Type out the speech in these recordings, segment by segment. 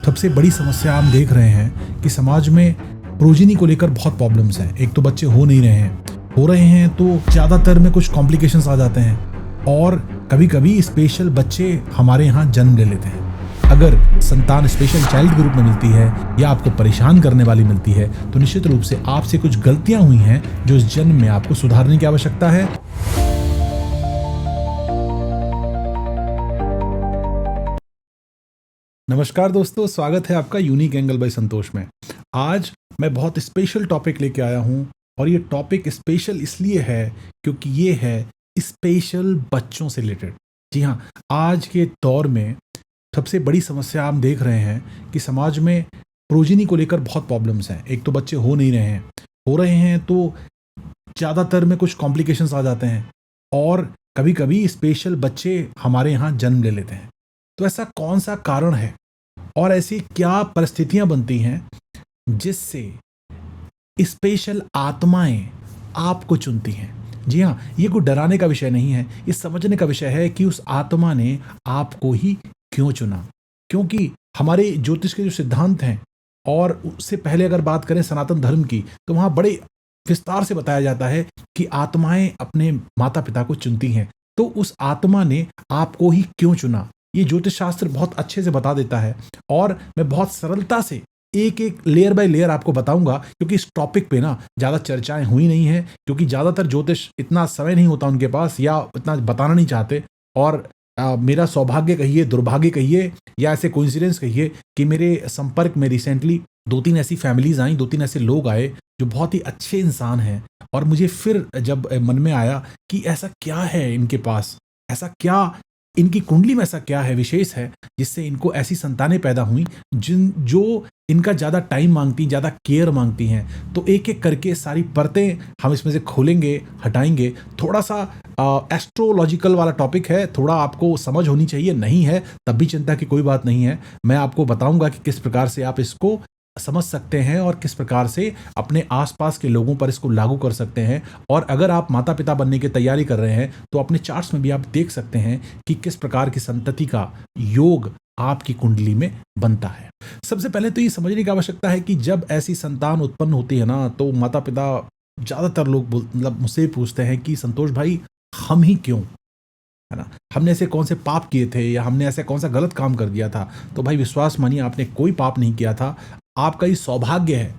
सबसे बड़ी समस्या हम देख रहे हैं कि समाज में प्रोजेनी को लेकर बहुत प्रॉब्लम्स हैं। एक तो बच्चे हो नहीं रहे हैं, हो रहे हैं तो ज़्यादातर में कुछ कॉम्प्लिकेशंस आ जाते हैं और कभी कभी स्पेशल बच्चे हमारे यहाँ जन्म ले लेते हैं। अगर संतान स्पेशल चाइल्ड के रूप में मिलती है या आपको परेशान करने वाली मिलती है तो निश्चित रूप से आपसे कुछ गलतियां हुई हैं जो इस जन्म में आपको सुधारने की आवश्यकता है। नमस्कार दोस्तों, स्वागत है आपका यूनिक एंगल बाय संतोष में। आज मैं बहुत स्पेशल टॉपिक लेके आया हूं और ये टॉपिक स्पेशल इसलिए है क्योंकि ये है स्पेशल बच्चों से रिलेटेड। जी हाँ, आज के दौर में सबसे बड़ी समस्या हम देख रहे हैं कि समाज में प्रोजेनी को लेकर बहुत प्रॉब्लम्स हैं। एक तो बच्चे हो नहीं रहे हैं, हो रहे हैं तो ज़्यादातर में कुछ कॉम्प्लिकेशंस आ जाते हैं और कभी कभी स्पेशल बच्चे हमारे यहाँ जन्म ले लेते हैं। तो ऐसा कौन सा कारण है और ऐसी क्या परिस्थितियां बनती हैं जिससे स्पेशल आत्माएं आपको चुनती हैं? जी हाँ, ये कोई डराने का विषय नहीं है, ये समझने का विषय है कि उस आत्मा ने आपको ही क्यों चुना। क्योंकि हमारे ज्योतिष के जो सिद्धांत हैं और उससे पहले अगर बात करें सनातन धर्म की तो वहाँ बड़े विस्तार से बताया जाता है कि आत्माएं अपने माता पिता को चुनती हैं। तो उस आत्मा ने आपको ही क्यों चुना, ये ज्योतिष शास्त्र बहुत अच्छे से बता देता है और मैं बहुत सरलता से एक एक लेयर बाय लेयर आपको बताऊंगा क्योंकि इस टॉपिक पे ना ज़्यादा चर्चाएं हुई नहीं है क्योंकि ज़्यादातर ज्योतिष इतना समय नहीं होता उनके पास या इतना बताना नहीं चाहते। और मेरा सौभाग्य कहिए, दुर्भाग्य कहिए या ऐसे कोइंसिडेंस कहिए कि मेरे संपर्क में रिसेंटली 2-3 ऐसी फैमिलीज आई, 2-3 ऐसे लोग आए जो बहुत ही अच्छे इंसान हैं और मुझे फिर जब मन में आया कि ऐसा क्या है इनके पास, ऐसा क्या इनकी कुंडली में ऐसा क्या है विशेष है जिससे इनको ऐसी संतानें पैदा हुई जो इनका ज़्यादा टाइम मांगती, ज़्यादा केयर मांगती हैं। तो एक एक करके सारी परतें हम इसमें से खोलेंगे, हटाएंगे। थोड़ा सा एस्ट्रोलॉजिकल वाला टॉपिक है, थोड़ा आपको समझ होनी चाहिए, नहीं है तब भी चिंता की कोई बात नहीं है। मैं आपको बताऊंगा कि किस प्रकार से आप इसको समझ सकते हैं और किस प्रकार से अपने आसपास के लोगों पर इसको लागू कर सकते हैं। और अगर आप माता पिता बनने की तैयारी कर रहे हैं तो अपने चार्ट्स में भी आप देख सकते हैं कि किस प्रकार की संतति का योग आपकी कुंडली में बनता है। सबसे पहले तो ये समझने की आवश्यकता है कि जब ऐसी संतान उत्पन्न होती है ना तो माता पिता, ज़्यादातर लोग मतलब मुझसे पूछते हैं कि संतोष भाई हम ही क्यों, है ना, हमने ऐसे कौन से पाप किए थे या हमने ऐसे कौन सा गलत काम कर दिया था। तो भाई विश्वास मानिए, आपने कोई पाप नहीं किया था, आपका ये सौभाग्य है।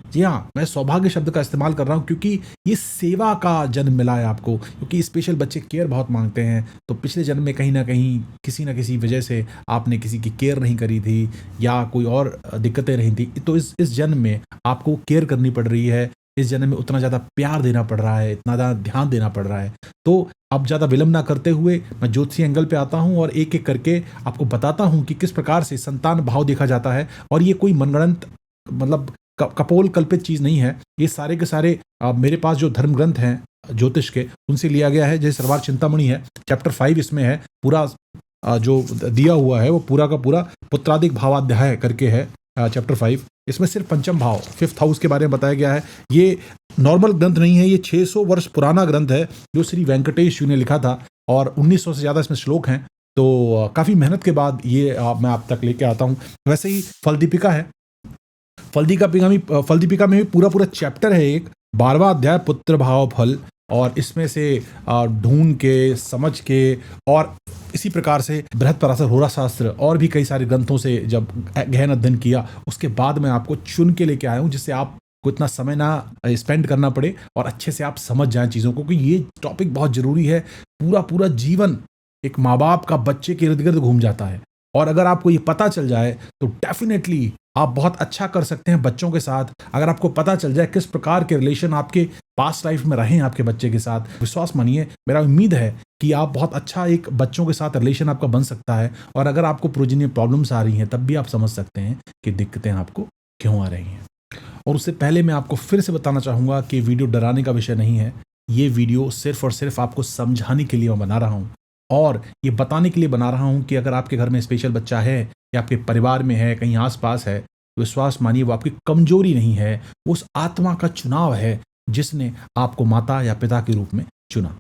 जी हाँ, मैं सौभाग्य शब्द का इस्तेमाल कर रहा हूँ क्योंकि ये सेवा का जन्म मिला है आपको। क्योंकि स्पेशल बच्चे केयर बहुत मांगते हैं तो पिछले जन्म में कहीं ना कहीं किसी न किसी वजह से आपने किसी की केयर नहीं करी थी या कोई और दिक्कतें रही थी, तो इस जन्म में आपको केयर करनी पड़ रही है। इस जन्म में उतना ज़्यादा प्यार देना पड़ रहा है, इतना ज़्यादा ध्यान देना पड़ रहा है। तो अब ज़्यादा विलंब ना करते हुए मैं ज्योतिषीय एंगल पे आता हूँ और एक एक करके आपको बताता हूँ कि किस प्रकार से संतान भाव देखा जाता है। और ये कोई मनगढ़ंत मतलब कपोल कल्पित चीज़ नहीं है, ये सारे के सारे मेरे पास जो धर्म ग्रंथ हैं ज्योतिष के उनसे लिया गया है। जैसे सर्वार्थ चिंतामणि है, चैप्टर 5 इसमें है, पूरा जो दिया हुआ है वो पूरा का पूरा पुत्रादिक भावाध्याय करके है। चैप्टर 5 इसमें सिर्फ पंचम भाव, 5th हाउस के बारे में बताया गया है। ये नॉर्मल ग्रंथ नहीं है, ये 600 वर्ष पुराना ग्रंथ है जो श्री वेंकटेश जी ने लिखा था और 1900 से ज़्यादा इसमें श्लोक हैं। तो काफ़ी मेहनत के बाद ये मैं आप तक लेके आता हूँ। वैसे ही फल दीपिका है, फल दीपिका में भी पूरा चैप्टर है, एक 12वां अध्याय पुत्र भाव फल, और इसमें से ढूंढ के, समझ के और इसी प्रकार से बृहद पराशर होरा शास्त्र और भी कई सारे ग्रंथों से जब गहन अध्ययन किया उसके बाद मैं आपको चुन के लेके आया हूँ जिससे आपको इतना समय ना स्पेंड करना पड़े और अच्छे से आप समझ जाएं चीज़ों को, क्योंकि ये टॉपिक बहुत ज़रूरी है। पूरा जीवन एक माँ बाप का बच्चे के इर्द गिर्द घूम जाता है और अगर आपको ये पता चल जाए तो डेफिनेटली आप बहुत अच्छा कर सकते हैं बच्चों के साथ। अगर आपको पता चल जाए किस प्रकार के रिलेशन आपके पास्ट लाइफ में रहे हैं आपके बच्चे के साथ, विश्वास मानिए, मेरा उम्मीद है कि आप बहुत अच्छा एक बच्चों के साथ रिलेशन आपका बन सकता है। और अगर आपको प्रोजेनी प्रॉब्लम्स आ रही हैं तब भी आप समझ सकते हैं कि दिक्कतें आपको क्यों आ रही हैं। और उससे पहले मैं आपको फिर से बताना चाहूँगा कि वीडियो डराने का विषय नहीं है, ये वीडियो सिर्फ और सिर्फ आपको समझाने के लिए मैं बना रहा हूँ और ये बताने के लिए बना रहा हूँ कि अगर आपके घर में स्पेशल बच्चा है या आपके परिवार में है, कहीं आसपास है, विश्वास मानिए वो आपकी कमजोरी नहीं है, उस आत्मा का चुनाव है जिसने आपको माता या पिता के रूप में चुना।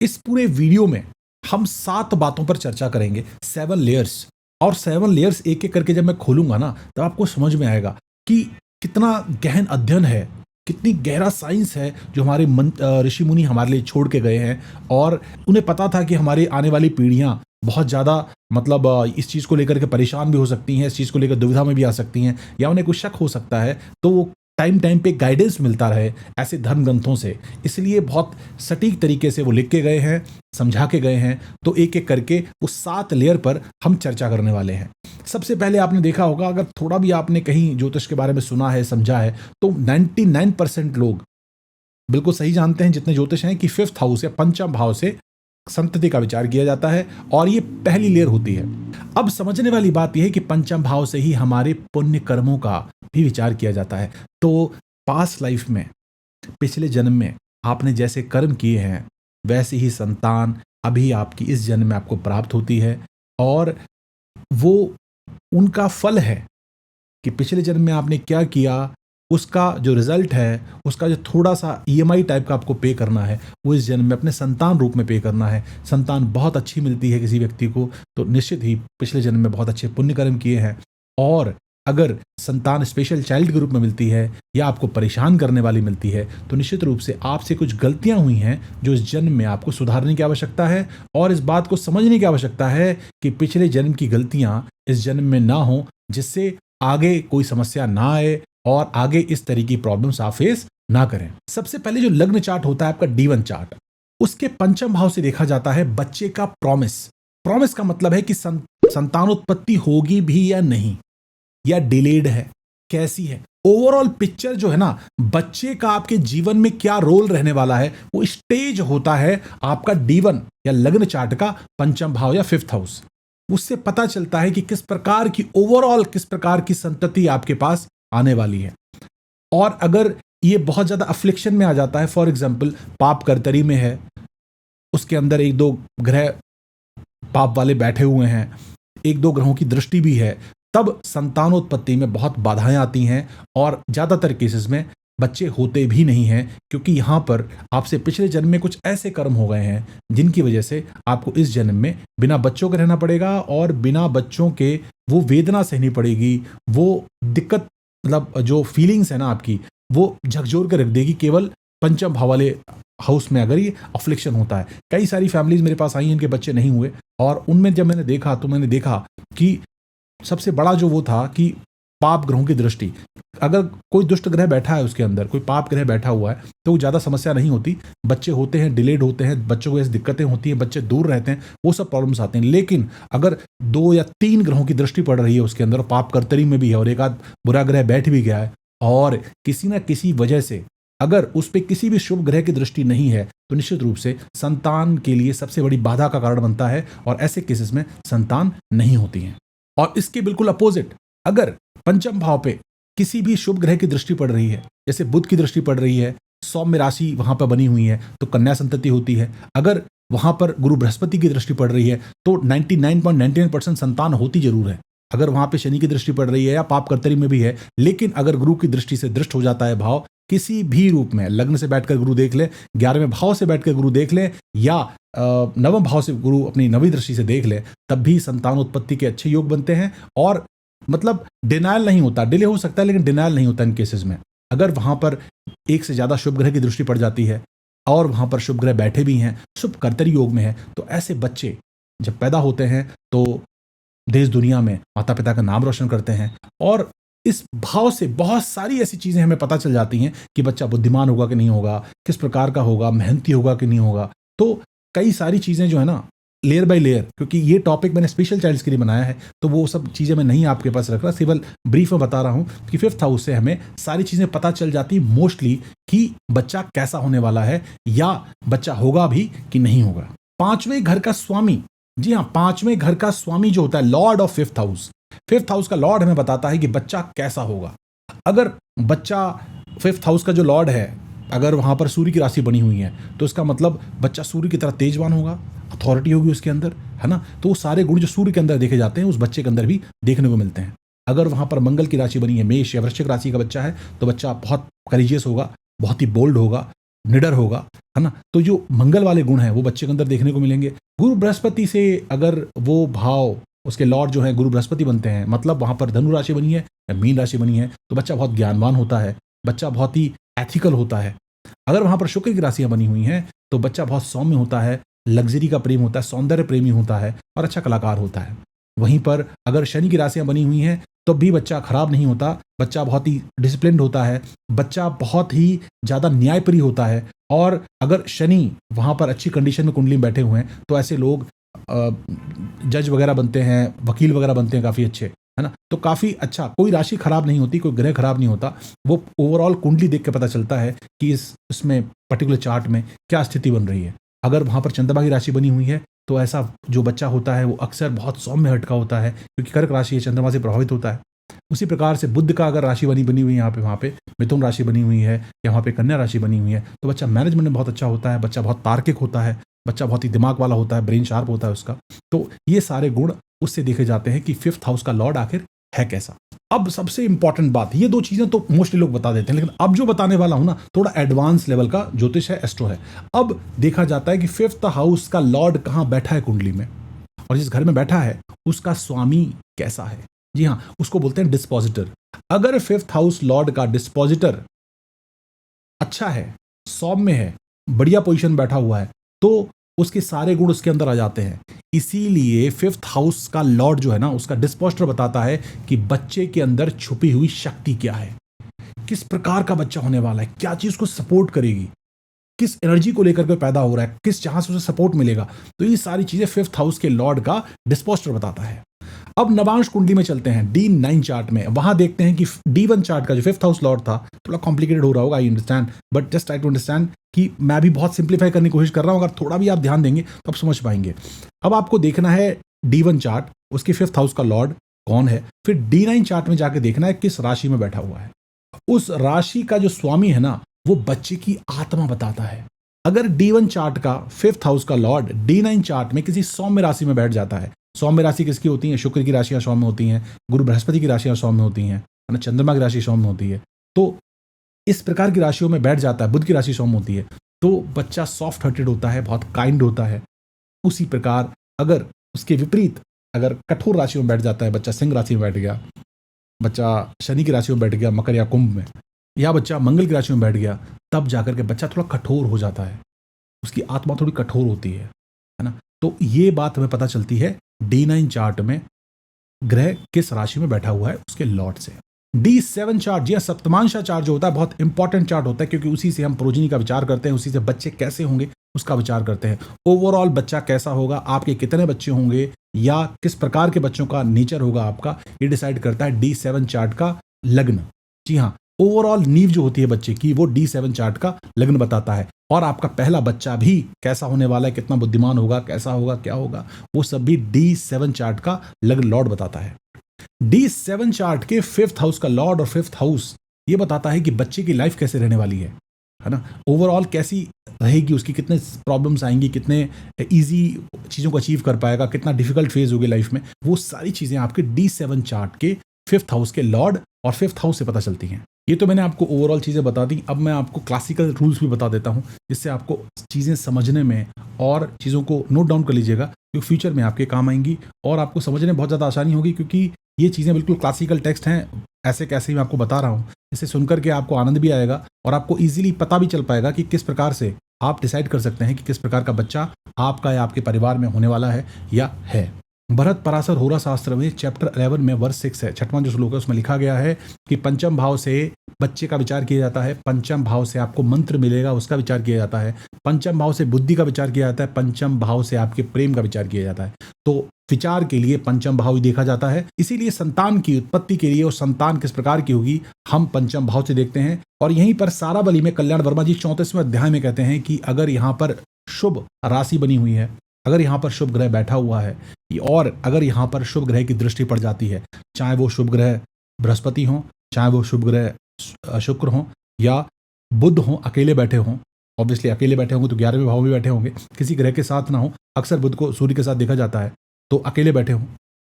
इस पूरे वीडियो में हम 7 बातों पर चर्चा करेंगे, 7 लेयर्स, और 7 लेयर्स एक एक करके जब मैं खोलूंगा ना, तब आपको समझ में आएगा कि कितना गहन अध्ययन है, कितनी गहरा साइंस है जो हमारे ऋषि मुनि हमारे लिए छोड़ के गए हैं। और उन्हें पता था कि हमारी आने वाली पीढ़ियां बहुत ज़्यादा मतलब इस चीज़ को लेकर के परेशान भी हो सकती हैं, इस चीज़ को लेकर दुविधा में भी आ सकती हैं, या उन्हें कुछ शक हो सकता है। तो वो टाइम टाइम पे गाइडेंस मिलता रहे ऐसे धर्म ग्रंथों से, इसलिए बहुत सटीक तरीके से वो लिख के गए हैं, समझा के गए हैं। तो एक एक करके उस 7 लेयर पर हम चर्चा करने वाले हैं। सबसे पहले आपने देखा होगा, अगर थोड़ा भी आपने कहीं ज्योतिष के बारे में सुना है, समझा है, तो 99% लोग बिल्कुल सही जानते हैं जितने ज्योतिष हैं कि 5th हाउस या पंचम भाव से संतति का विचार किया जाता है, और ये पहली लेयर होती है। अब समझने वाली बात यह है कि पंचम भाव से ही हमारे पुण्य कर्मों का भी विचार किया जाता है। तो पास्ट लाइफ में, पिछले जन्म में आपने जैसे कर्म किए हैं, वैसे ही संतान अभी आपकी इस जन्म में आपको प्राप्त होती है। और वो उनका फल है कि पिछले जन्म में आपने क्या किया, उसका जो रिजल्ट है, उसका जो थोड़ा सा ईएमआई टाइप का आपको पे करना है, वो इस जन्म में अपने संतान रूप में पे करना है। संतान बहुत अच्छी मिलती है किसी व्यक्ति को, तो निश्चित ही पिछले जन्म में बहुत अच्छे पुण्य कर्म किए हैं। और अगर संतान स्पेशल चाइल्ड के रूप में मिलती है या आपको परेशान करने वाली मिलती है, तो निश्चित रूप से आपसे कुछ गलतियां हुई हैं जो इस जन्म में आपको सुधारने की आवश्यकता है। और इस बात को समझने की आवश्यकता है कि पिछले जन्म की गलतियां इस जन्म में ना हो, जिससे आगे कोई समस्या ना आए और आगे इस तरह की प्रॉब्लम्स आप फेस ना करें। सबसे पहले जो लग्न चार्ट होता है आपका D1 चार्ट, उसके पंचम भाव से देखा जाता है बच्चे का प्रॉमिस। प्रॉमिस का मतलब है कि संतानोत्पत्ति होगी भी या नहीं, या डिलेड है, कैसी है। ओवरऑल पिक्चर जो है ना, बच्चे का आपके जीवन में क्या रोल रहने वाला है, वो स्टेज होता है आपका D1 या लग्न चार्ट का पंचम भाव या 5th हाउस। उससे पता चलता है कि किस प्रकार की ओवरऑल, किस प्रकार की संतति आपके पास आने वाली है। और अगर ये बहुत ज्यादा अफ्लिक्शन में आ जाता है, फॉर एग्जाम्पल पाप कर्तरी में है, उसके अंदर 1-2 ग्रह पाप वाले बैठे हुए हैं, 1-2 ग्रहों की दृष्टि भी है, तब संतानोत्पत्ति में बहुत बाधाएं आती हैं और ज्यादातर केसेस में बच्चे होते भी नहीं हैं, क्योंकि यहां पर आपसे पिछले जन्म में कुछ ऐसे कर्म हो गए हैं जिनकी वजह से आपको इस जन्म में बिना बच्चों के रहना पड़ेगा, और बिना बच्चों के वो वेदना सहनी पड़ेगी, वो दिक्कत, मतलब जो फीलिंग्स है ना आपकी, वो झकझोर कर रख देगी केवल पंचम भाव वाले हाउस में अगर ये अफ्लिक्शन होता है। कई सारी फैमिलीज मेरे पास आई, इनके बच्चे नहीं हुए, और उनमें जब मैंने देखा तो मैंने देखा कि सबसे बड़ा जो वो था कि पाप ग्रहों की दृष्टि। अगर कोई दुष्ट ग्रह बैठा है उसके अंदर, कोई पाप ग्रह बैठा हुआ है, तो ज़्यादा समस्या नहीं होती। बच्चे होते हैं, डिलेड होते हैं, बच्चों को ऐसी दिक्कतें होती हैं, बच्चे दूर रहते हैं, वो सब प्रॉब्लम्स आते हैं। लेकिन अगर 2 या 3 ग्रहों की दृष्टि पड़ रही है उसके अंदर, पाप कर्तरी में भी है और एक आध बुरा ग्रह बैठ भी गया है, और किसी ना किसी वजह से अगर उस पर किसी भी शुभ ग्रह की दृष्टि नहीं है, तो निश्चित रूप से संतान के लिए सबसे बड़ी बाधा का कारण बनता है, और ऐसे केसेस में संतान नहीं होती है। और इसके बिल्कुल अपोजिट, अगर पंचम भाव पे किसी भी शुभ ग्रह की दृष्टि पड़ रही है, जैसे बुध की दृष्टि पड़ रही है, सौम्य राशि वहां पर बनी हुई है, तो कन्या संतति होती है। अगर वहां पर गुरु बृहस्पति की दृष्टि पड़ रही है, तो 99.99% संतान होती जरूर है। अगर वहां पे शनि की दृष्टि पड़ रही है या पाप कर्तरी में भी है, लेकिन अगर गुरु की दृष्टि से दृष्ट हो जाता है भाव किसी भी रूप में, लग्न से बैठकर गुरु देख ले, 11वें भाव से बैठकर गुरु देख ले, या 9वें भाव से गुरु अपनी 9वीं दृष्टि से देख ले, तब भी संतान उत्पत्ति के अच्छे योग बनते हैं। और मतलब डिनायल नहीं होता, डिले हो सकता है लेकिन डिनायल नहीं होता इन केसेस में। अगर वहां पर एक से ज्यादा शुभ ग्रह की दृष्टि पड़ जाती है और वहां पर शुभ ग्रह बैठे भी हैं, शुभ कर्तरी योग में है, तो ऐसे बच्चे जब पैदा होते हैं तो देश दुनिया में माता पिता का नाम रोशन करते हैं। और इस भाव से बहुत सारी ऐसी चीजें हमें पता चल जाती हैं कि बच्चा बुद्धिमान होगा कि नहीं होगा, किस प्रकार का होगा, मेहनती होगा कि नहीं होगा। तो कई सारी चीजें जो है ना, लेयर बाय लेयर, क्योंकि ये टॉपिक मैंने स्पेशल चाइल्ड्स के लिए बनाया है, तो वो सब चीजें मैं नहीं आपके पास रख रहा, केवल ब्रीफ में बता रहा हूं कि 5th हाउस से हमें सारी चीजें पता चल जाती मोस्टली कि बच्चा कैसा होने वाला है, या बच्चा होगा भी कि नहीं होगा। 5वें घर का स्वामी, जी हाँ, 5वें घर का स्वामी जो होता है Lord of 5th house, 5th house का लॉर्ड हमें बताता है कि बच्चा कैसा होगा। अगर बच्चा 5th हाउस का जो लॉर्ड है, अगर वहां पर सूर्य की राशि बनी हुई है, तो इसका मतलब बच्चा सूर्य की तरह तेजवान होगा, अथॉरिटी होगी उसके अंदर, है ना। तो वो सारे गुण जो सूर्य के अंदर देखे जाते हैं उस बच्चे के अंदर भी देखने को मिलते हैं। अगर वहां पर मंगल की राशि बनी है, मेष या वृश्चिक राशि का बच्चा है, तो बच्चा बहुत करेजियस होगा, बहुत ही बोल्ड होगा, निडर होगा, है ना। तो जो मंगल वाले गुण हैं वो बच्चे के अंदर देखने को मिलेंगे। गुरु बृहस्पति से अगर वो भाव उसके लॉर्ड जो है गुरु बृहस्पति बनते हैं, मतलब वहाँ पर धनु राशि बनी है या मीन राशि बनी है, तो बच्चा बहुत ज्ञानवान होता है, बच्चा बहुत ही एथिकल होता है। अगर वहाँ पर शुक्र की राशियाँ बनी हुई हैं तो बच्चा बहुत सौम्य होता है, लग्जरी का प्रेम होता है, सौंदर्य प्रेमी होता है और अच्छा कलाकार होता है। वहीं पर अगर शनि की राशियाँ बनी हुई हैं तो भी बच्चा खराब नहीं होता, बच्चा बहुत ही डिसिप्लिन्ड होता है, बच्चा बहुत ही ज़्यादा न्यायप्रिय होता है। और अगर शनि वहाँ पर अच्छी कंडीशन में कुंडली में बैठे हुए हैं तो ऐसे लोग जज वगैरह बनते हैं, वकील वगैरह बनते हैं, काफ़ी अच्छे, है ना। तो काफ़ी अच्छा, कोई राशि खराब नहीं होती, कोई ग्रह खराब नहीं होता, वो ओवरऑल कुंडली देख के पता चलता है कि इसमें पर्टिकुलर चार्ट में क्या स्थिति बन रही है। अगर वहाँ पर चंद्रमा की राशि बनी हुई है तो ऐसा जो बच्चा होता है वो अक्सर बहुत सौम्य हटका होता है, क्योंकि कर्क राशि चंद्रमा से प्रभावित होता है। उसी प्रकार से बुध का अगर राशि बनी हुई है यहाँ पे, वहाँ पे मिथुन राशि बनी हुई है या वहाँ पे कन्या राशि बनी हुई है, तो बच्चा मैनेजमेंट में बहुत अच्छा होता है, बच्चा बहुत तार्किक होता है, बच्चा बहुत ही दिमाग वाला होता है, ब्रेन शार्प होता है उसका। तो ये सारे गुण उससे देखे जाते हैं कि फिफ्थ हाउस का लॉर्ड आखिर है कैसा। अब सबसे इंपॉर्टेंट बात, ये दो चीजें तो मोस्टली लोग बता देते हैं, लेकिन अब जो बताने वाला हूं ना थोड़ा एडवांस लेवल का ज्योतिष है, एस्ट्रो है। अब देखा जाता है कि फिफ्थ हाउस का लॉर्ड कहां बैठा है कुंडली में, और जिस घर में बैठा है उसका स्वामी कैसा है। जी हाँ, उसको बोलते हैं डिस्पोजिटर। अगर फिफ्थ हाउस लॉर्ड का डिस्पोजिटर अच्छा है, सौम्य है, बढ़िया पोजीशन बैठा हुआ है, तो उसके सारे गुण उसके अंदर आ जाते हैं। इसीलिए फिफ्थ हाउस का लॉर्ड जो है ना, उसका डिस्पोजिटर बताता है कि बच्चे के अंदर छुपी हुई शक्ति क्या है, किस प्रकार का बच्चा होने वाला है, क्या चीज को सपोर्ट करेगी, किस एनर्जी को लेकर के पैदा हो रहा है, किस जहां से उसे सपोर्ट मिलेगा। तो ये सारी चीजें फिफ्थ हाउस के लॉर्ड का डिस्पोजिटर बताता है। अब नवांश कुंडली में चलते हैं, D9 चार्ट में, वहां देखते हैं कि D1 चार्ट का जो फिफ्थ हाउस लॉर्ड था, थोड़ा कॉम्प्लिकेटेड हो रहा होगा, I understand, but just try to understand कि मैं भी बहुत सिंप्लीफाई करने की कोशिश कर रहा हूं, अगर थोड़ा भी आप ध्यान देंगे तो आप समझ पाएंगे। अब आपको देखना है D1 चार्ट, उसके फिफ्थ हाउस का लॉर्ड कौन है, फिर D9 चार्ट में जाके देखना है किस राशि में बैठा हुआ है। उस राशि का जो स्वामी है ना, वो बच्चे की आत्मा बताता है। अगर D1 चार्ट का फिफ्थ हाउस का लॉर्ड D9 चार्ट में किसी सौम्य राशि में बैठ जाता है, सौम्य राशि किसकी होती है, शुक्र की राशियां सौम्य होती हैं, गुरु बृहस्पति की राशियां सौम्य होती हैं, है ना, चंद्रमा की राशि सौम्य होती है। तो इस प्रकार की राशियों में बैठ जाता है, बुध की राशि सौम्य होती है, तो बच्चा सॉफ्ट हार्टेड होता है, बहुत काइंड होता है। उसी प्रकार अगर उसके विपरीत अगर कठोर राशि में बैठ जाता है, बच्चा सिंह राशि में बैठ गया, बच्चा शनि की राशि में बैठ गया, मकर या कुंभ में, या बच्चा मंगल की राशि में बैठ गया, तब जाकर के बच्चा थोड़ा कठोर हो जाता है, उसकी आत्मा थोड़ी कठोर होती है ना। तो ये बात हमें पता चलती है D9 चार्ट में ग्रह किस राशि में बैठा हुआ है उसके लॉर्ड से। D7 चार्ट, जी सप्तमांशा चार्ट जो होता है, बहुत इंपॉर्टेंट चार्ट होता है, क्योंकि उसी से हम प्रोजनी का विचार करते हैं, उसी से बच्चे कैसे होंगे उसका विचार करते हैं। ओवरऑल बच्चा कैसा होगा, आपके कितने बच्चे होंगे या किस प्रकार के बच्चों का नेचर होगा आपका, ये डिसाइड करता है D7 चार्ट का लग्न। जी हाँ, ओवरऑल नींव जो होती है बच्चे की, वो D7 चार्ट का लग्न बताता है। और आपका पहला बच्चा भी कैसा होने वाला है, कितना बुद्धिमान होगा, कैसा होगा, क्या होगा, वो सब भी D7 चार्ट का लग्न लॉर्ड बताता है। D7 चार्ट के फिफ्थ हाउस का लॉर्ड और फिफ्थ हाउस ये बताता है कि बच्चे की लाइफ कैसे रहने वाली है ना, ओवरऑल कैसी रहेगी, उसकी कितने प्रॉब्लम्स आएंगी, कितने इजी चीज़ों को अचीव कर पाएगा, कितना डिफिकल्ट फेज होगी लाइफ में, वो सारी चीज़ें आपके D7 चार्ट के फिफ्थ हाउस के लॉर्ड और फिफ्थ हाउस से पता चलती हैं। ये तो मैंने आपको ओवरऑल चीज़ें बता दी। अब मैं आपको क्लासिकल रूल्स भी बता देता हूँ, जिससे आपको चीज़ें समझने में और चीज़ों को नोट डाउन कर लीजिएगा, जो फ्यूचर में आपके काम आएंगी और आपको समझने में बहुत ज़्यादा आसानी होगी, क्योंकि ये चीज़ें बिल्कुल क्लासिकल टेक्स्ट हैं, ऐसे कैसे मैं आपको बता रहा हूँ। इसे सुनकर के आपको आनंद भी आएगा और आपको ईजिली पता भी चल पाएगा कि किस प्रकार से आप डिसाइड कर सकते हैं कि किस प्रकार का बच्चा आपका या आपके परिवार में होने वाला है या है। भरत पराशर होरा शास्त्र में चैप्टर 11 में वर्ष 6 है, 6वां जो श्लोक है, उसमें लिखा गया है कि पंचम भाव से बच्चे का विचार किया जाता है, पंचम भाव से आपको मंत्र मिलेगा उसका विचार किया जाता है, पंचम भाव से बुद्धि का विचार किया जाता है, पंचम भाव से आपके प्रेम का विचार किया जाता है। तो विचार के लिए पंचम भाव ही देखा जाता है, इसीलिए संतान की उत्पत्ति के लिए और संतान किस प्रकार की होगी हम पंचम भाव से देखते हैं। और यहीं पर सारावली में कल्याण वर्मा जी 34वें अध्याय में कहते हैं कि अगर यहाँ पर शुभ राशि बनी हुई है, अगर यहाँ पर शुभ ग्रह बैठा हुआ है और अगर यहाँ पर शुभ ग्रह की दृष्टि पड़ जाती है, चाहे वो शुभ ग्रह बृहस्पति हों, चाहे वो शुभ ग्रह शुक्र हों या बुध हों, अकेले बैठे हों, ऑब्वियसली अकेले बैठे होंगे तो 11वें भाव में बैठे होंगे, किसी ग्रह के साथ ना हो, अक्सर बुध को सूर्य के साथ देखा जाता है, तो अकेले बैठे हों,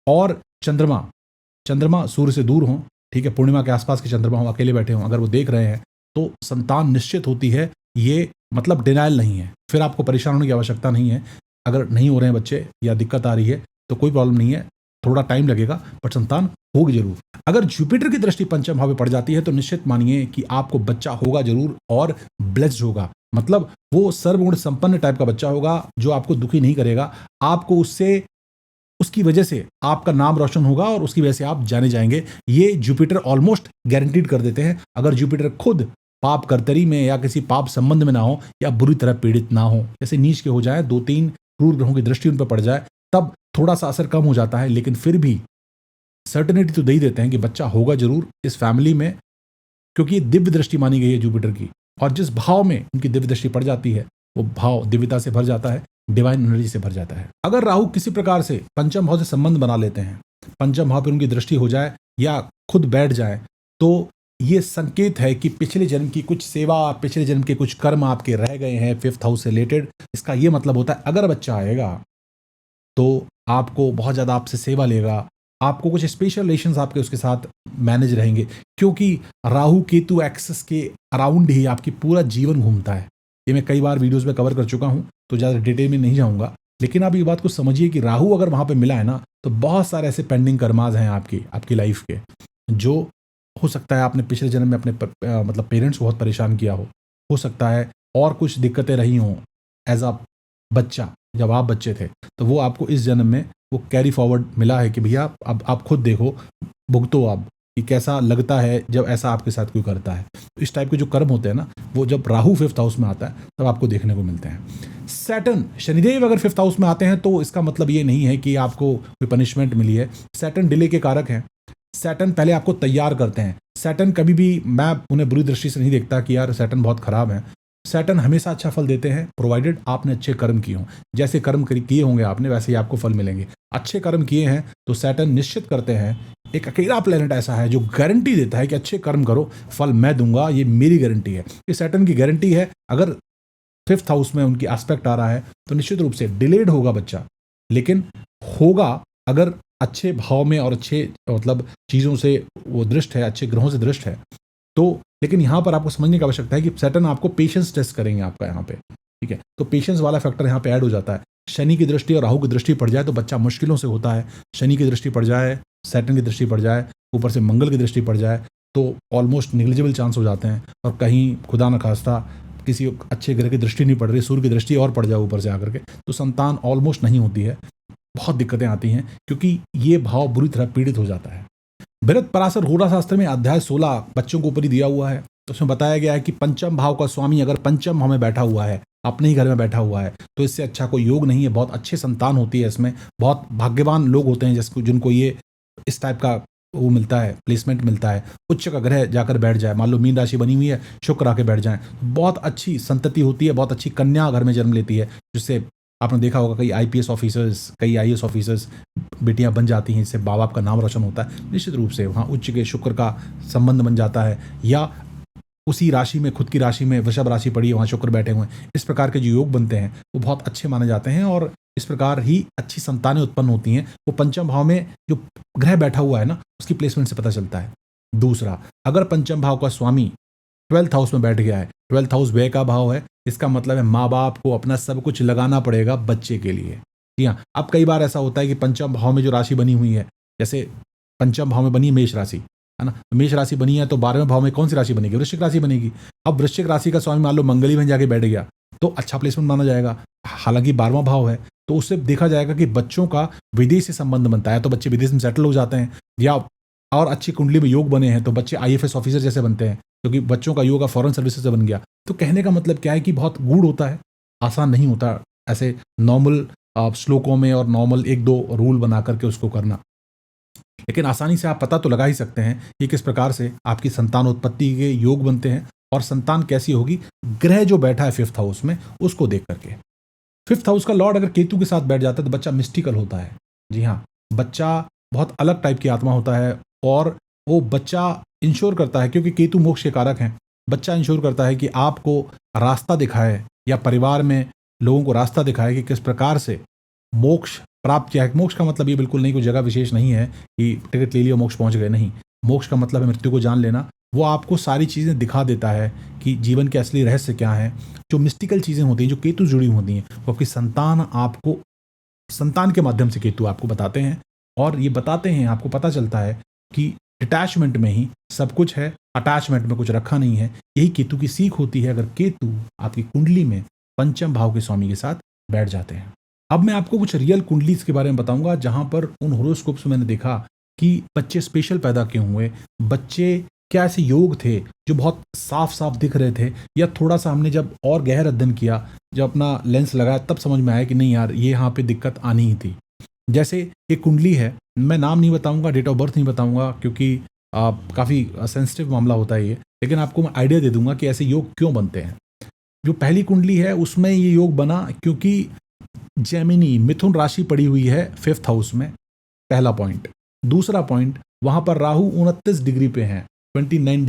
और चंद्रमा सूर्य से दूर हों, ठीक है, पूर्णिमा के आसपास के चंद्रमा हो, अकेले बैठे हों, अगर वो देख रहे हैं तो संतान निश्चित होती है। ये मतलब डिनाइल नहीं है, फिर आपको परेशान होने की आवश्यकता नहीं है। अगर नहीं हो रहे हैं बच्चे या दिक्कत आ रही है तो कोई प्रॉब्लम नहीं है, थोड़ा टाइम लगेगा, बट संतान होगी जरूर। अगर जुपिटर की दृष्टि पंचम भाव में पड़ जाती है तो निश्चित मानिए कि आपको बच्चा होगा जरूर और ब्लेस्ड होगा। मतलब वो सर्वगुण संपन्न टाइप का बच्चा होगा जो आपको दुखी नहीं करेगा, आपको उससे उसकी वजह से आपका नाम रोशन होगा और उसकी वजह से आप जाने जाएंगे। ये जुपिटर ऑलमोस्ट गारंटीड कर देते हैं। अगर जुपिटर खुद पाप कर्तरी में या किसी पाप संबंध में ना हो या बुरी तरह पीड़ित ना हो, जैसे नीच के हो जाए, 2-3 क्रूर ग्रहों की दृष्टि उन पर पड़ जाए, तब थोड़ा सा असर कम हो जाता है, लेकिन फिर भी सर्टेनिटी तो दे ही देते हैं कि बच्चा होगा जरूर इस फैमिली में, क्योंकि ये दिव्य दृष्टि मानी गई है जुपिटर की। और जिस भाव में उनकी दिव्य दृष्टि पड़ जाती है वो भाव दिव्यता से भर जाता है, डिवाइन एनर्जी से भर जाता है। अगर राहु किसी प्रकार से पंचम भाव से संबंध बना लेते हैं, पंचम भाव पर उनकी दृष्टि हो जाए या खुद बैठ जाए, तो ये संकेत है कि पिछले जन्म की कुछ सेवा, पिछले जन्म के कुछ कर्म आपके रह गए हैं 5th हाउस से रिलेटेड। इसका ये मतलब होता है अगर बच्चा आएगा तो आपको बहुत ज़्यादा आपसे सेवा लेगा, आपको कुछ स्पेशल रिलेशंस आपके उसके साथ मैनेज रहेंगे, क्योंकि राहु केतु एक्सिस के अराउंड ही आपकी पूरा जीवन घूमता है। ये मैं कई बार वीडियोस में कवर कर चुका हूँ, तो ज़्यादा डिटेल में नहीं जाऊँगा, लेकिन आप ये बात को समझिए कि राहु अगर वहाँ पे मिला है ना, तो बहुत सारे ऐसे पेंडिंग कर्माज हैं आपकी लाइफ के, जो हो सकता है आपने पिछले जन्म में अपने मतलब पेरेंट्स को बहुत परेशान किया हो सकता है और कुछ दिक्कतें रही हों एज अ बच्चा, जब आप बच्चे थे, तो वो आपको इस जन्म में वो कैरी फॉरवर्ड मिला है कि भैया अब आप खुद देखो, भुगतो आप कि कैसा लगता है जब ऐसा आपके साथ कोई करता है। तो इस टाइप के जो कर्म होते हैं ना, वो जब राहु 5th हाउस में आता है तब आपको देखने को मिलते हैं। सैटर्न, शनिदेव अगर 5th हाउस में आते हैं तो इसका मतलब ये नहीं है कि आपको कोई पनिशमेंट मिली है। सैटर्न डिले के कारक हैं। सैटर्न पहले आपको तैयार करते हैं। सैटर्न कभी भी, मैं उन्हें बुरी दृष्टि से नहीं देखता कि यार सैटर्न बहुत खराब है। सैटर्न हमेशा अच्छा फल देते हैं, प्रोवाइडेड आपने अच्छे कर्म किए हों। जैसे कर्म किए होंगे आपने, वैसे ही आपको फल मिलेंगे। अच्छे कर्म किए हैं तो सैटर्न निश्चित करते हैं। एक अकेला प्लेनेट ऐसा है जो गारंटी देता है कि अच्छे कर्म करो, फल मैं दूंगा, ये मेरी गारंटी है। ये सैटर्न की गारंटी है। अगर 5th हाउस में उनकी एस्पेक्ट आ रहा है तो निश्चित रूप से डिलेड होगा बच्चा, लेकिन होगा अगर अच्छे भाव में और अच्छे मतलब चीज़ों से वो दृष्ट है, अच्छे ग्रहों से दृष्ट है तो। लेकिन यहाँ पर आपको समझने की आवश्यकता है कि सैटर्न आपको पेशेंस टेस्ट करेंगे आपका यहाँ पे, ठीक है। तो पेशेंस वाला फैक्टर यहाँ पे ऐड हो जाता है। शनि की दृष्टि और राहु की दृष्टि पड़ जाए तो बच्चा मुश्किलों से होता है। शनि की दृष्टि पड़ जाए, सैटर्न की दृष्टि पड़ जाए, ऊपर से मंगल की दृष्टि पड़ जाए तो ऑलमोस्ट निग्लिजिबल चांस हो जाते हैं। और कहीं खुदा न खास्ता किसी अच्छे ग्रह की दृष्टि नहीं पड़ रही, सूर्य की दृष्टि और पड़ जाए ऊपर से आकर के, तो संतान ऑलमोस्ट नहीं होती है। बहुत दिक्कतें आती हैं क्योंकि ये भाव बुरी तरह पीड़ित हो जाता है। भरत पराशर होरा शास्त्र में अध्याय 16 बच्चों को ऊपर ही दिया हुआ है। तो उसमें बताया गया है कि पंचम भाव का स्वामी अगर पंचम भाव में बैठा हुआ है, अपने ही घर में बैठा हुआ है, तो इससे अच्छा कोई योग नहीं है। बहुत अच्छी संतान होती है इसमें। बहुत भाग्यवान लोग होते हैं जिनको ये इस टाइप का वो मिलता है, प्लेसमेंट मिलता है। उच्च का ग्रह जाकर बैठ जाए, मान लो मीन राशि बनी हुई है, शुक्र आके बैठ जाए, बहुत अच्छी संतति होती है, बहुत अच्छी कन्या घर में जन्म लेती है, जिससे आपने देखा होगा कई IPS ऑफिसर्स, कई IAS ऑफिसर्स बेटियां बन जाती हैं, इससे माँ बाप का नाम रोशन होता है। निश्चित रूप से वहाँ उच्च के शुक्र का संबंध बन जाता है, या उसी राशि में, खुद की राशि में वृषभ राशि पड़ी है, वहाँ शुक्र बैठे हुए हैं। इस प्रकार के जो योग बनते हैं वो बहुत अच्छे माने जाते हैं और इस प्रकार ही अच्छी संतानें उत्पन्न होती हैं। वो पंचम भाव में जो ग्रह बैठा हुआ है ना, उसकी प्लेसमेंट से पता चलता है। दूसरा, अगर पंचम भाव का स्वामी 12th हाउस में बैठ गया है, 12th हाउस व्यय का भाव है, इसका मतलब है माँ बाप को अपना सब कुछ लगाना पड़ेगा बच्चे के लिए। जी हाँ, अब कई बार ऐसा होता है कि पंचम भाव में जो राशि बनी हुई है, जैसे पंचम भाव में बनी मेष राशि है ना, मेष राशि बनी है तो 12वें भाव में कौन सी राशि बनेगी? वृश्चिक राशि बनेगी। अब वृश्चिक राशि का स्वामी मान लो मंगली में जाके बैठ गया तो अच्छा प्लेसमेंट माना जाएगा। हालांकि 12वां भाव है तो उससे देखा जाएगा कि बच्चों का विदेश से संबंध बनता है तो बच्चे विदेश में सेटल हो जाते हैं, या और अच्छी कुंडली में योग बने हैं तो बच्चे IFS ऑफिसर जैसे बनते हैं, क्योंकि बच्चों का योग फॉरेन सर्विसेज से बन गया। तो कहने का मतलब क्या है कि बहुत गूढ़ होता है, आसान नहीं होता ऐसे नॉर्मल श्लोकों में और नॉर्मल 1-2 रूल बना करके उसको करना। लेकिन आसानी से आप पता तो लगा ही सकते हैं कि किस प्रकार से आपकी संतान उत्पत्ति के योग बनते हैं और संतान कैसी होगी ग्रह जो बैठा है 5th हाउस में उसको देख करके। 5th हाउस का लॉर्ड अगर केतु के साथ बैठ जाता है तो बच्चा मिस्टिकल होता है। जी हाँ, बच्चा बहुत अलग टाइप की आत्मा होता है और वो बच्चा इंश्योर करता है, क्योंकि केतु मोक्ष के कारक हैं, बच्चा इंश्योर करता है कि आपको रास्ता दिखाए या परिवार में लोगों को रास्ता दिखाए कि किस प्रकार से मोक्ष प्राप्त किया है। मोक्ष का मतलब ये बिल्कुल नहीं कोई जगह विशेष नहीं है कि टिकट ले लिया मोक्ष पहुंच गए, नहीं। मोक्ष का मतलब है मृत्यु को जान लेना। वो आपको सारी चीज़ें दिखा देता है कि जीवन के असली रहस्य क्या है। जो मिस्टिकल चीज़ें होती हैं, जो केतु जुड़ी होती हैं, वो आपकी संतान आपको, संतान के माध्यम से केतु आपको बताते हैं और ये बताते हैं, आपको पता चलता है कि डिटैचमेंट में ही सब कुछ है, अटैचमेंट में कुछ रखा नहीं है। यही केतु की सीख होती है अगर केतु आपकी कुंडली में पंचम भाव के स्वामी के साथ बैठ जाते हैं। अब मैं आपको कुछ रियल कुंडलीज के बारे में बताऊंगा जहां पर उन होरोस्कोप्स में मैंने देखा कि बच्चे स्पेशल पैदा क्यों हुए, बच्चे क्या ऐसे योग थे जो बहुत साफ साफ दिख रहे थे, या थोड़ा सा हमने जब और गहर अध्ययन किया, जब अपना लेंस लगाया, तब समझ में आया कि नहीं यार, ये यहाँ पे दिक्कत आनी ही थी। जैसे एक कुंडली है, मैं नाम नहीं बताऊंगा, डेट ऑफ बर्थ नहीं बताऊंगा क्योंकि काफ़ी सेंसिटिव मामला होता है ये, लेकिन आपको मैं आइडिया दे दूंगा कि ऐसे योग क्यों बनते हैं। जो पहली कुंडली है उसमें ये योग बना क्योंकि जेमिनी मिथुन राशि पड़ी हुई है 5th हाउस में, पहला पॉइंट। दूसरा पॉइंट, वहां पर राहु 29 डिग्री पे हैं, 29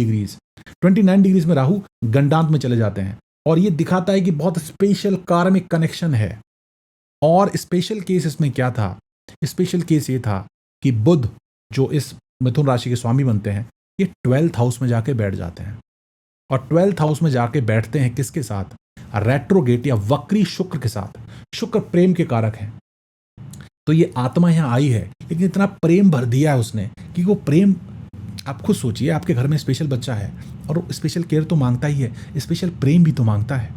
डिग्रीज में राहु गंडांत में चले जाते हैं, और ये दिखाता है कि बहुत स्पेशल कार्मिक कनेक्शन है। और स्पेशल केस इसमें क्या था? स्पेशल केस ये था कि बुध जो इस मिथुन राशि के स्वामी बनते हैं, ये 12th हाउस में जाके बैठ जाते हैं, और 12th हाउस में जाके बैठते हैं किसके साथ? रेट्रोगेट या वक्री शुक्र के साथ। शुक्र प्रेम के कारक हैं, तो ये आत्मा यहां आई है, लेकिन इतना प्रेम भर दिया है उसने कि वो प्रेम, आप खुद सोचिए, आपके घर में स्पेशल बच्चा है और स्पेशल केयर तो मांगता ही है, स्पेशल प्रेम भी तो मांगता है।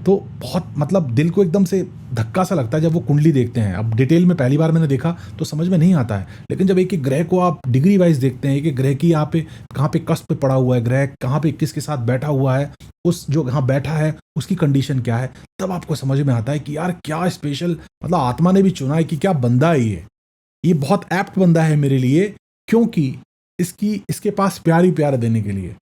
तो बहुत मतलब दिल को एकदम से धक्का सा लगता है जब वो कुंडली देखते हैं। अब डिटेल में पहली बार मैंने देखा तो समझ में नहीं आता है, लेकिन जब एक एक ग्रह को आप डिग्री वाइज देखते हैं, एक एक ग्रह की यहाँ पे कहाँ पे कष्ट पे पड़ा हुआ है ग्रह, कहाँ पे किसके साथ बैठा हुआ है, उस जो यहाँ बैठा है उसकी कंडीशन क्या है, तब आपको समझ में आता है कि यार क्या स्पेशल, मतलब आत्मा ने भी चुना है कि क्या बंदा है ये बहुत एप्ट बंदा है मेरे लिए, क्योंकि इसके पास प्यार ही प्यार देने के लिए।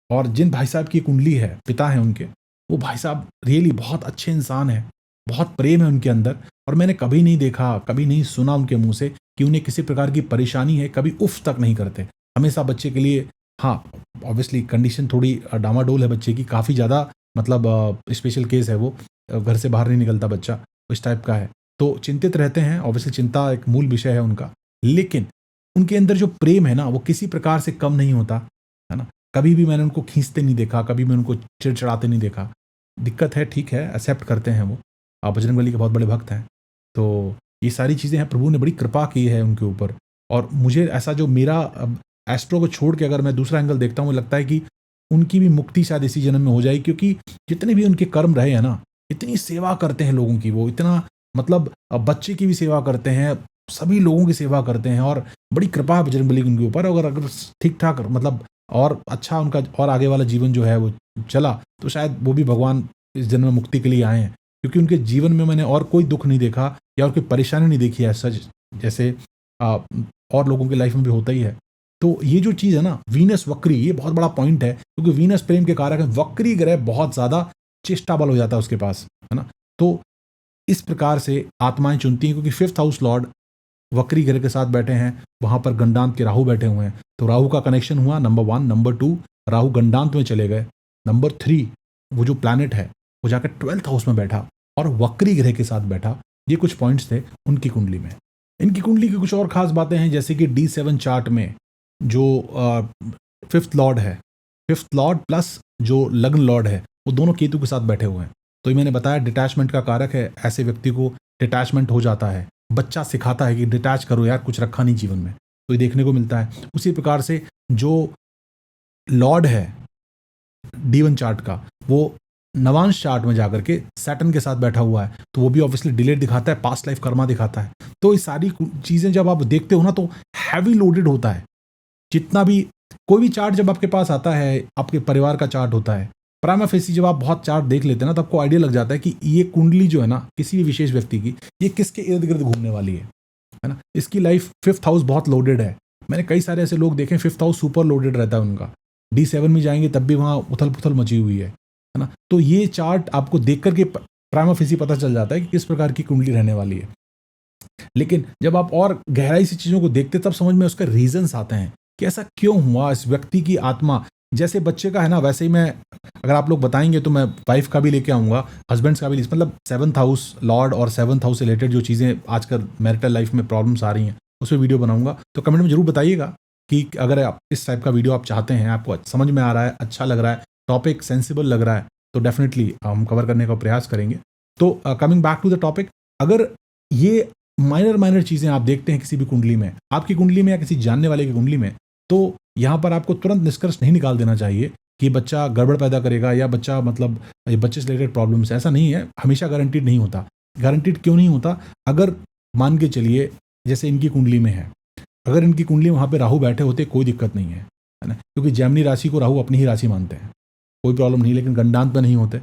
और जिन भाई साहब की कुंडली है, पिता है उनके, वो भाई साहब रियली बहुत अच्छे इंसान हैं, बहुत प्रेम है उनके अंदर, और मैंने कभी नहीं देखा, कभी नहीं सुना उनके मुंह से कि उन्हें किसी प्रकार की परेशानी है, कभी उफ तक नहीं करते। हमेशा बच्चे के लिए, हाँ ऑब्वियसली कंडीशन थोड़ी डामाडोल है बच्चे की, काफ़ी ज़्यादा, मतलब स्पेशल केस है वो, घर से बाहर नहीं निकलता बच्चा, इस टाइप का है, तो चिंतित रहते हैं। ऑब्वियसली चिंता एक मूल विषय है उनका, लेकिन उनके अंदर जो प्रेम है ना, वो किसी प्रकार से कम नहीं होता है ना। कभी भी मैंने उनको खींचते नहीं देखा, कभी मैं उनको चिड़चिड़ाते नहीं देखा। दिक्कत है, ठीक है, एक्सेप्ट करते हैं वो, आप बजरंगबली के बहुत बड़े भक्त हैं, तो ये सारी चीज़ें हैं, प्रभु ने बड़ी कृपा की है उनके ऊपर। और मुझे ऐसा, जो मेरा अब एस्ट्रो को छोड़ के अगर मैं दूसरा एंगल देखता हूँ, मुझे लगता है कि उनकी भी मुक्ति शायद इसी जन्म में हो जाए, क्योंकि जितने भी उनके कर्म रहे हैं ना, इतनी सेवा करते हैं लोगों की, वो इतना, मतलब बच्चे की भी सेवा करते हैं, सभी लोगों की सेवा करते हैं, और बड़ी कृपा है बजरंगबली की उनके ऊपर। अगर ठीक ठाक, मतलब और अच्छा उनका और आगे वाला जीवन जो है वो चला, तो शायद वो भी भगवान इस जन्म में मुक्ति के लिए आए हैं, क्योंकि उनके जीवन में मैंने और कोई दुख नहीं देखा या और कोई परेशानी नहीं देखी है सच, जैसे और लोगों की लाइफ में भी होता ही है। तो ये जो चीज़ है ना, वीनस वक्री, ये बहुत बड़ा पॉइंट है, क्योंकि वीनस प्रेम के कारक है, वक्री ग्रह बहुत ज़्यादा चेष्टा बल हो जाता है उसके पास, है ना। तो इस प्रकार से आत्माएं चुनती हैं, क्योंकि 5th हाउस लॉर्ड वक्री ग्रह के साथ बैठे हैं, वहां पर गंडांत के राहु बैठे हुए हैं, तो राहु का कनेक्शन हुआ, नंबर 1। नंबर 2, राहु गंडांत में चले गए। नंबर 3, वो जो प्लैनेट है वो जाकर 12th हाउस में बैठा और वक्री ग्रह के साथ बैठा। ये कुछ पॉइंट्स थे उनकी कुंडली में। इनकी कुंडली की कुछ और खास बातें हैं, जैसे कि D7 चार्ट में जो 5th लॉर्ड है, 5th लॉर्ड प्लस जो लग्न लॉर्ड है, वो दोनों केतु के साथ बैठे हुए हैं। तो ये मैंने बताया डिटैचमेंट का कारक है, ऐसे व्यक्ति को डिटैचमेंट हो जाता है, बच्चा सिखाता है कि डिटैच करो यार, कुछ रखा नहीं जीवन में, तो ये देखने को मिलता है। उसी प्रकार से जो लॉर्ड है D1 चार्ट का, वो नवांश चार्ट में जाकर के सैटर्न के साथ बैठा हुआ है, तो वो भी ऑब्वियसली डिलेट दिखाता है, पास्ट लाइफ कर्मा दिखाता है। तो ये सारी चीज़ें जब आप देखते हो ना, तो हैवी लोडेड होता है। जितना भी कोई भी चार्ट जब आपके पास आता है, आपके परिवार का चार्ट होता है, प्राइमा फेसी जब आप बहुत चार्ट देख लेते हैं ना, तो आपको आइडिया लग जाता है कि ये कुंडली जो है ना, किसी भी विशेष व्यक्ति की, ये किसके इर्द गिर्द घूमने वाली है ना। इसकी लाइफ 5th हाउस बहुत लोडेड है। मैंने कई सारे ऐसे लोग देखे 5th हाउस सुपर लोडेड रहता है उनका, D7 में जाएंगे तब भी वहाँ उथल पुथल मची हुई है ना। तो ये चार्ट आपको देख करके प्राइमा फेसी पता चल जाता है कि किस प्रकार की कुंडली रहने वाली है। लेकिन जब आप और गहराई से चीज़ों को देखते, तब समझ में उसके रीजंस आते हैं कि ऐसा क्यों हुआ। इस व्यक्ति की आत्मा, जैसे बच्चे का है ना, वैसे ही मैं, अगर आप लोग बताएंगे तो मैं वाइफ का भी लेके आऊँगा, हस्बैंड्स का भी, मतलब 7th हाउस लॉर्ड और 7th हाउस से रिलेटेड जो चीज़ें आजकल मैरिटल लाइफ में प्रॉब्लम्स आ रही हैं, उस पर वीडियो बनाऊंगा। तो कमेंट में जरूर बताइएगा कि अगर आप इस टाइप का वीडियो आप चाहते हैं, आपको समझ में आ रहा है, अच्छा लग रहा है, टॉपिक सेंसिबल लग रहा है, तो डेफिनेटली हम कवर करने का प्रयास करेंगे। तो coming back to the topic, अगर ये माइनर माइनर चीज़ें आप देखते हैं किसी भी कुंडली में, आपकी कुंडली में या किसी जानने वाले की कुंडली में, तो यहाँ पर आपको तुरंत निष्कर्ष नहीं निकाल देना चाहिए कि बच्चा गड़बड़ पैदा करेगा या बच्चा मतलब ये बच्चे से रिलेटेड प्रॉब्लम्स, ऐसा नहीं है, हमेशा गारंटीड नहीं होता। गारंटीड क्यों नहीं होता? अगर मान के चलिए जैसे इनकी कुंडली में है, अगर इनकी कुंडली वहाँ पे राहु बैठे होते कोई दिक्कत नहीं है ना, क्योंकि जैमिनी राशि को राहु अपनी ही राशि मानते हैं, कोई प्रॉब्लम नहीं, लेकिन गंडांत में नहीं होते।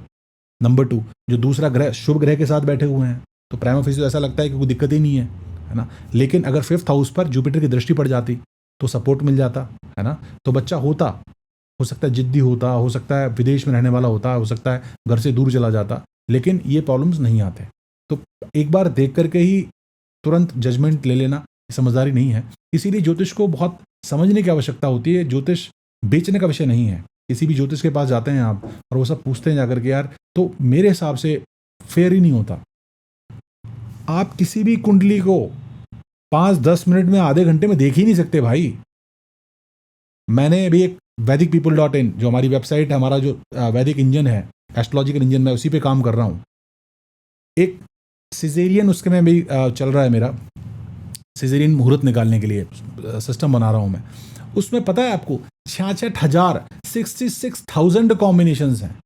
नंबर 2, जो दूसरा ग्रह शुभ ग्रह के साथ बैठे हुए हैं तो प्राइमा फेसी तो ऐसा लगता है कि कोई दिक्कत ही नहीं है ना, लेकिन अगर 5th हाउस पर जुपिटर की दृष्टि पड़ जाती तो सपोर्ट मिल जाता है ना, तो बच्चा होता, हो सकता है जिद्दी होता, हो सकता है विदेश में रहने वाला होता, हो सकता है घर से दूर चला जाता, लेकिन ये प्रॉब्लम्स नहीं आते। तो एक बार देख करके ही तुरंत जजमेंट ले लेना समझदारी नहीं है। इसीलिए ज्योतिष को बहुत समझने की आवश्यकता होती है। ज्योतिष बेचने का विषय नहीं है। किसी भी ज्योतिष के पास जाते हैं आप और वो सब पूछते हैं जाकर के यार, तो मेरे हिसाब से फेयर ही नहीं होता। आप किसी भी कुंडली को 5-10 मिनट में, आधे घंटे में देख ही नहीं सकते भाई। मैंने अभी एक vedicpeople.in जो हमारी वेबसाइट है, हमारा जो वैदिक इंजन है, एस्ट्रोलॉजिकल इंजन, मैं उसी पे काम कर रहा हूँ। एक सिजेरियन उसके में भी चल रहा है मेरा, सिजेरियन मुहूर्त निकालने के लिए सिस्टम बना रहा हूँ मैं। उसमें पता है आपको 66,000 66,000 कॉम्बिनेशंस हैं।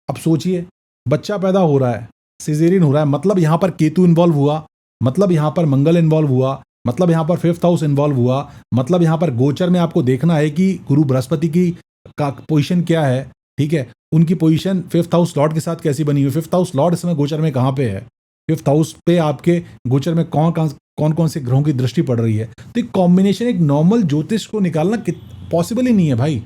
अब सोचिए, बच्चा पैदा हो रहा है, सिजेरियन हो रहा है, मतलब यहाँ पर केतु इन्वॉल्व हुआ, मतलब यहाँ पर मंगल इन्वॉल्व हुआ, मतलब यहाँ पर 5th हाउस इन्वॉल्व हुआ, मतलब यहाँ पर गोचर में आपको देखना है कि गुरु बृहस्पति की का पोजीशन क्या है, ठीक है, उनकी पोजीशन 5th हाउस लॉर्ड के साथ कैसी बनी हुई, 5th हाउस लॉर्ड इस समय गोचर में कहाँ पे है, 5th हाउस पे आपके गोचर में कौन कौन से ग्रहों की दृष्टि पड़ रही है। तो एक कॉम्बिनेशन, एक नॉर्मल ज्योतिष को निकालना पॉसिबल ही नहीं है भाई।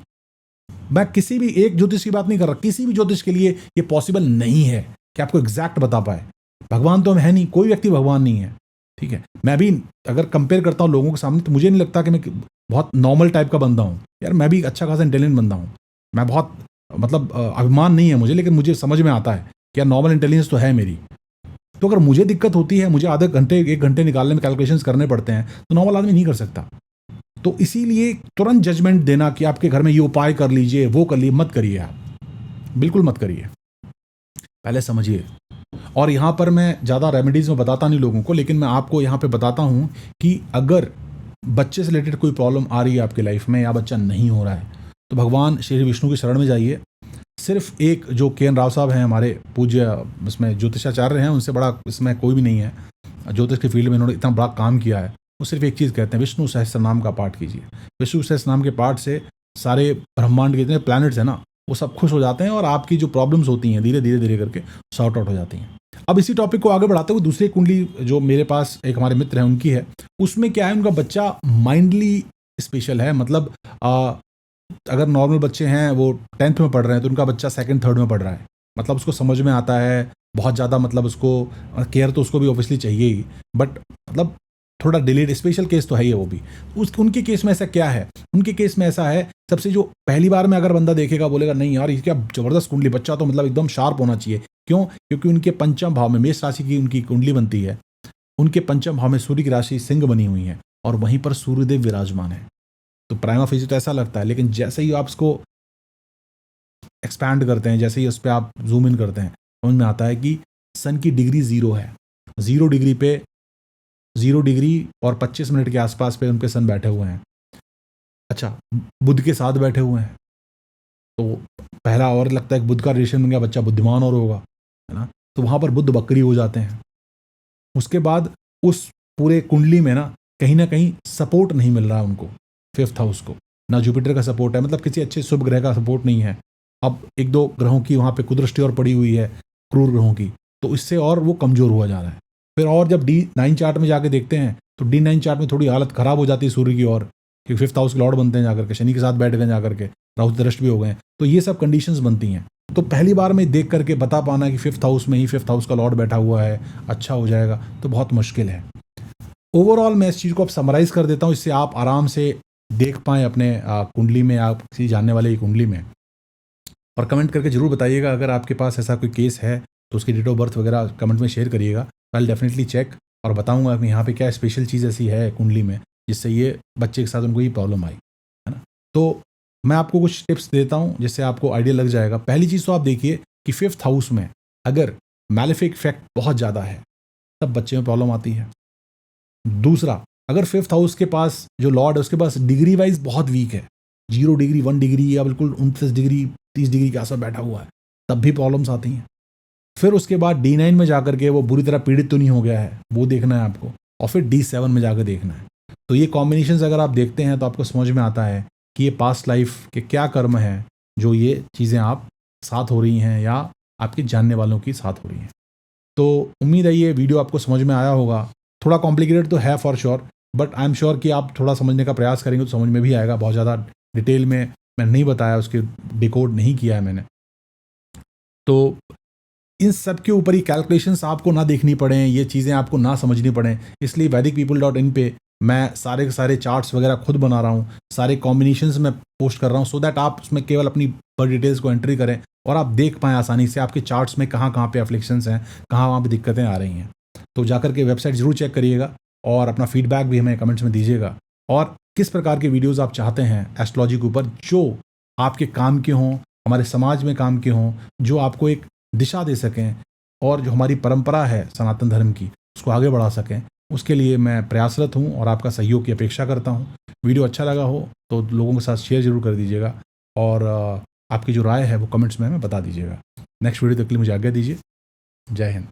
मैं किसी भी एक ज्योतिष की बात नहीं कर रहा, किसी भी ज्योतिष के लिए ये पॉसिबल नहीं है कि आपको एग्जैक्ट बता पाए। भगवान तो हम है नहीं, कोई व्यक्ति भगवान नहीं है, ठीक है। मैं भी अगर कंपेयर करता हूँ लोगों के सामने तो मुझे नहीं लगता कि मैं बहुत नॉर्मल टाइप का बंदा हूँ यार। मैं भी अच्छा खासा इंटेलिजेंट बंदा हूँ। मैं बहुत मतलब अभिमान नहीं है मुझे, लेकिन मुझे समझ में आता है कि यार नॉर्मल इंटेलिजेंस तो है मेरी। तो अगर मुझे दिक्कत होती है, मुझे आधे घंटे 1 घंटे निकालने में कैलकुलेशंस करने पड़ते हैं, तो नॉर्मल आदमी नहीं कर सकता। तो इसीलिए तुरंत जजमेंट देना कि आपके घर में ये उपाय कर लीजिए, वो कर लीजिए, मत करिए आप, बिल्कुल मत करिए। पहले समझिए। और यहाँ पर मैं ज़्यादा रेमेडीज़ में बताता नहीं लोगों को, लेकिन मैं आपको यहाँ पे बताता हूँ कि अगर बच्चे से रिलेटेड कोई प्रॉब्लम आ रही है आपकी लाइफ में या बच्चा नहीं हो रहा है, तो भगवान श्री विष्णु की शरण में जाइए। सिर्फ एक जो के एन राव साहब हैं, हमारे पूज्य इसमें ज्योतिषाचार्य हैं, उनसे बड़ा इसमें कोई भी नहीं है ज्योतिष के फील्ड में, उन्होंने इतना बड़ा काम किया है। वो सिर्फ एक चीज़ कहते हैं, विष्णु सहस्त्र नाम का पाठ कीजिए। विष्णु सहस्त्र नाम के पाठ से सारे ब्रह्मांड के जितने प्लैनेट्स हैं ना, वो सब खुश हो जाते हैं और आपकी जो प्रॉब्लम्स होती हैं धीरे धीरे धीरे करके सॉर्ट आउट हो जाती हैं। अब इसी टॉपिक को आगे बढ़ाते हुए दूसरी कुंडली जो मेरे पास एक हमारे मित्र हैं उनकी है, उसमें क्या है, उनका बच्चा माइंडली स्पेशल है। मतलब अगर नॉर्मल बच्चे हैं वो 10th में पढ़ रहे हैं, तो उनका बच्चा 2nd 3rd में पढ़ रहा है। मतलब उसको समझ में आता है बहुत ज़्यादा, मतलब उसको केयर तो उसको भी ऑब्वियसली चाहिए ही, बट मतलब थोड़ा डिलेड, स्पेशल केस तो है ही है वो भी। उनके केस में ऐसा क्या है, उनके केस में ऐसा है, सबसे जो पहली बार में अगर बंदा देखेगा बोलेगा नहीं यार ये क्या ज़बरदस्त कुंडली, बच्चा तो मतलब एकदम शार्प होना चाहिए। क्यों? क्योंकि उनके पंचम भाव में, मेष राशि की उनकी कुंडली बनती है, उनके पंचम भाव में सूर्य की राशि सिंह बनी हुई है और वहीं पर सूर्यदेव विराजमान है। तो प्राइमा फेसी तो ऐसा लगता है, लेकिन जैसे ही आप उसको एक्सपैंड करते हैं, जैसे ही उस पर आप जूम इन करते हैं, समझ में आता है कि सन की डिग्री 0 है। 0 डिग्री पे 0 डिग्री और 25 मिनट के आसपास पे उनके सन बैठे हुए हैं। अच्छा, बुध के साथ बैठे हुए हैं, तो पहला और लगता है कि बुध का रिलेशन बन गया, बच्चा बुद्धिमान और होगा, है ना। तो वहाँ पर बुध बकरी हो जाते हैं। उसके बाद उस पूरे कुंडली में ना कहीं सपोर्ट नहीं मिल रहा उनको, 5th हाउस को, ना जुपिटर का सपोर्ट है, मतलब किसी अच्छे शुभ ग्रह का सपोर्ट नहीं है। अब 1-2 ग्रहों की वहाँ पे कुदृष्टि और पड़ी हुई है, क्रूर ग्रहों की, तो इससे और वो कमज़ोर हुआ जा रहा है। फिर और जब D9 चार्ट में जाके देखते हैं तो D9 चार्ट में थोड़ी हालत ख़राब हो जाती है सूर्य की, और क्योंकि 5th हाउस के लॉर्ड बनते हैं जाकर के, शनि के साथ बैठ गए जाकर के, राहु दृष्ट भी हो गए, तो ये सब कंडीशंस बनती हैं। तो पहली बार में देख करके बता पाना कि 5th हाउस में ही 5th हाउस का लॉर्ड बैठा हुआ है, अच्छा हो जाएगा, तो बहुत मुश्किल है। ओवरऑल मैं इस चीज़ को अब समराइज़ कर देता हूँ, इससे आप आराम से देख पाएँ अपने कुंडली में, आप किसी जानने वाले की कुंडली में। और कमेंट करके ज़रूर बताइएगा अगर आपके पास ऐसा कोई केस है, तो उसकी डेट ऑफ बर्थ वगैरह कमेंट में शेयर करिएगा। आई विल डेफिनेटली चेक और बताऊंगा कि यहाँ पे क्या स्पेशल चीज़ ऐसी है कुंडली में जिससे ये बच्चे के साथ उनको ये प्रॉब्लम आई, है ना। तो मैं आपको कुछ टिप्स देता हूँ जिससे आपको आइडिया लग जाएगा। पहली चीज़ तो आप देखिए कि 5th हाउस में अगर मैलेफिक इफेक्ट बहुत ज़्यादा है, तब बच्चे में प्रॉब्लम आती है। दूसरा, अगर 5th हाउस के पास जो लॉर्ड है उसके पास डिग्री वाइज बहुत वीक है, 0 डिग्री, 1 डिग्री या बिल्कुल 29 डिग्री 30 डिग्री के आसपास बैठा हुआ है, तब भी प्रॉब्लम्स आती हैं। फिर उसके बाद D9 में जाकर के वो बुरी तरह पीड़ित तो नहीं हो गया है, वो देखना है आपको, और फिर D7 में जाकर देखना है। तो ये कॉम्बिनेशंस अगर आप देखते हैं तो आपको समझ में आता है कि ये पास्ट लाइफ के क्या कर्म हैं जो ये चीज़ें आप साथ हो रही हैं या आपके जानने वालों की साथ हो रही हैं। तो उम्मीद है ये वीडियो आपको समझ में आया होगा। थोड़ा कॉम्प्लिकेटेड तो है for sure, but I am sure कि आप थोड़ा समझने का प्रयास करेंगे तो समझ में भी आएगा। बहुत ज़्यादा डिटेल में मैंने नहीं बताया, उसके डिकोड नहीं किया है मैंने। तो इन सब के ऊपर ही कैलकुलेशंस आपको ना देखनी पड़े, ये चीज़ें आपको ना समझनी पड़े, इसलिए वैदिकपीपल.in पे मैं सारे के सारे चार्ट्स वगैरह खुद बना रहा हूँ, सारे कॉम्बिनेशंस में पोस्ट कर रहा हूँ, सो दैट आप उसमें केवल अपनी बर्थ डिटेल्स को एंट्री करें और आप देख पाएँ आसानी से आपके चार्ट्स में कहाँ कहाँ पे एफ्लिक्शंस हैं, कहाँ वहाँ पे दिक्कतें आ रही हैं। तो जाकर के वेबसाइट ज़रूर चेक करिएगा और अपना फीडबैक भी हमें कमेंट्स में दीजिएगा, और किस प्रकार के वीडियोज़ आप चाहते हैं एस्ट्रोलॉजी के ऊपर जो आपके काम के हों, हमारे समाज में काम के हों, जो आपको एक दिशा दे सकें और जो हमारी परंपरा है सनातन धर्म की उसको आगे बढ़ा सकें। उसके लिए मैं प्रयासरत हूँ और आपका सहयोग की अपेक्षा करता हूँ। वीडियो अच्छा लगा हो तो लोगों के साथ शेयर जरूर कर दीजिएगा, और आपकी जो राय है वो कमेंट्स में हमें बता दीजिएगा। नेक्स्ट वीडियो तक के लिए मुझे आज्ञा दीजिए। जय हिंद।